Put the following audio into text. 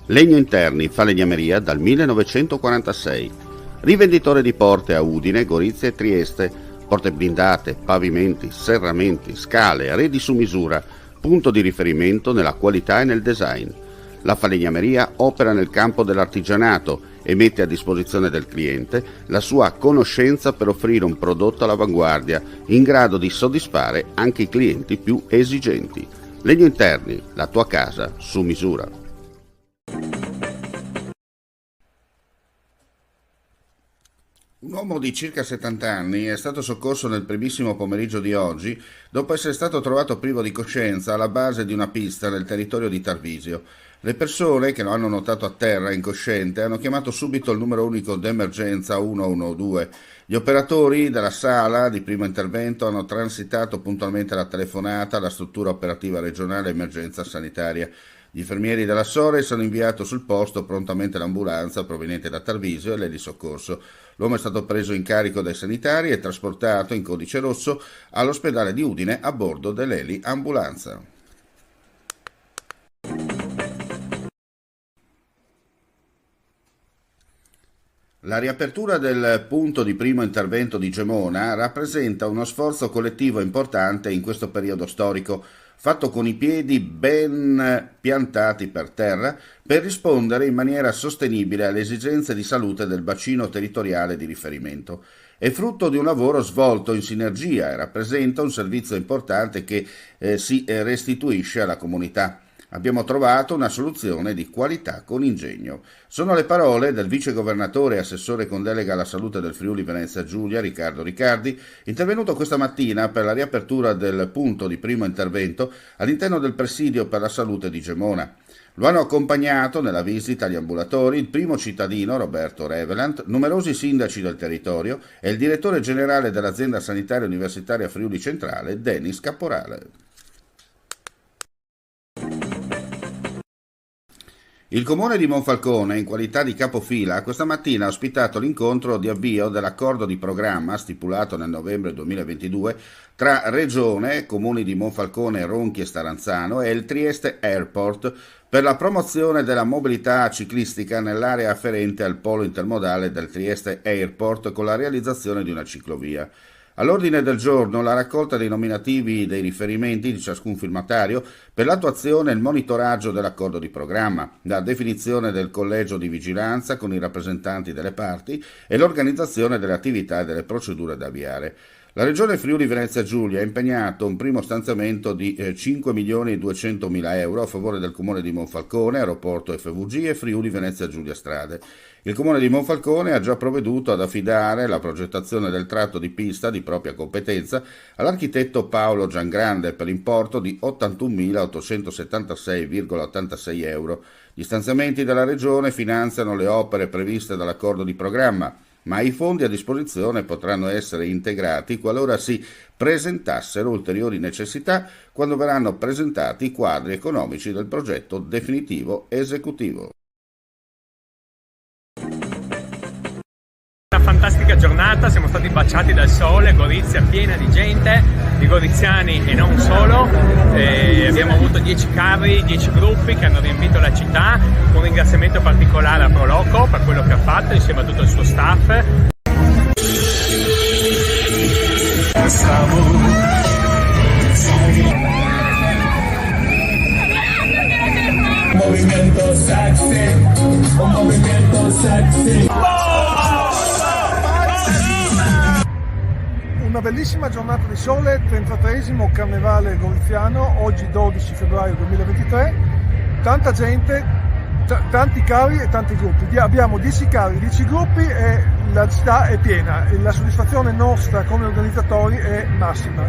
Legno Interni, falegnameria dal 1946. Rivenditore di porte a Udine, Gorizia e Trieste, porte blindate, pavimenti, serramenti, scale, arredi su misura, punto di riferimento nella qualità e nel design. La falegnameria opera nel campo dell'artigianato e mette a disposizione del cliente la sua conoscenza per offrire un prodotto all'avanguardia in grado di soddisfare anche i clienti più esigenti. Legno Interni, la tua casa su misura. Un uomo di circa 70 anni è stato soccorso nel primissimo pomeriggio di oggi dopo essere stato trovato privo di coscienza alla base di una pista nel territorio di Tarvisio. Le persone che lo hanno notato a terra incosciente hanno chiamato subito il numero unico d'emergenza 112. Gli operatori della sala di primo intervento hanno transitato puntualmente la telefonata alla struttura operativa regionale emergenza sanitaria. Gli infermieri della Sores hanno inviato sul posto prontamente l'ambulanza proveniente da Tarvisio e l'eli soccorso. L'uomo è stato preso in carico dai sanitari e trasportato in codice rosso all'ospedale di Udine a bordo dell'eli ambulanza. La riapertura del punto di primo intervento di Gemona rappresenta uno sforzo collettivo importante in questo periodo storico, fatto con i piedi ben piantati per terra per rispondere in maniera sostenibile alle esigenze di salute del bacino territoriale di riferimento. È frutto di un lavoro svolto in sinergia e rappresenta un servizio importante che si restituisce alla comunità. Abbiamo trovato una soluzione di qualità con ingegno. Sono le parole del vicegovernatore e assessore con delega alla salute del Friuli Venezia Giulia, Riccardo Riccardi, intervenuto questa mattina per la riapertura del punto di primo intervento all'interno del presidio per la salute di Gemona. Lo hanno accompagnato nella visita agli ambulatori il primo cittadino, Roberto Revelant, numerosi sindaci del territorio e il direttore generale dell'azienda sanitaria universitaria Friuli Centrale, Denis Caporale. Il comune di Monfalcone, in qualità di capofila, questa mattina ha ospitato l'incontro di avvio dell'accordo di programma stipulato nel novembre 2022 tra Regione, comuni di Monfalcone, Ronchi e Staranzano e il Trieste Airport per la promozione della mobilità ciclistica nell'area afferente al polo intermodale del Trieste Airport con la realizzazione di una ciclovia. All'ordine del giorno la raccolta dei nominativi dei riferimenti di ciascun firmatario per l'attuazione e il monitoraggio dell'accordo di programma, la definizione del collegio di vigilanza con i rappresentanti delle parti e l'organizzazione delle attività e delle procedure da avviare. La Regione Friuli Venezia Giulia ha impegnato un primo stanziamento di 5.200.000 euro a favore del Comune di Monfalcone, Aeroporto FVG e Friuli Venezia Giulia Strade. Il Comune di Monfalcone ha già provveduto ad affidare la progettazione del tratto di pista di propria competenza all'architetto Paolo Giangrande per importo di 81.876,86 euro. Gli stanziamenti della Regione finanziano le opere previste dall'accordo di programma, ma i fondi a disposizione potranno essere integrati qualora si presentassero ulteriori necessità quando verranno presentati i quadri economici del progetto definitivo esecutivo. Una fantastica giornata, siamo stati baciati dal sole, Gorizia piena di gente, di goriziani e non solo, abbiamo avuto 10 carri, 10 gruppi che hanno riempito la città, un ringraziamento particolare a Proloco per quello che ha fatto insieme a tutto il suo staff. Un movimiento sexy. Una bellissima giornata di sole, 33esimo Carnevale Goriziano, oggi 12 febbraio 2023, tanta gente, tanti carri e tanti gruppi. Abbiamo 10 carri, 10 gruppi e la città è piena e la soddisfazione nostra come organizzatori è massima.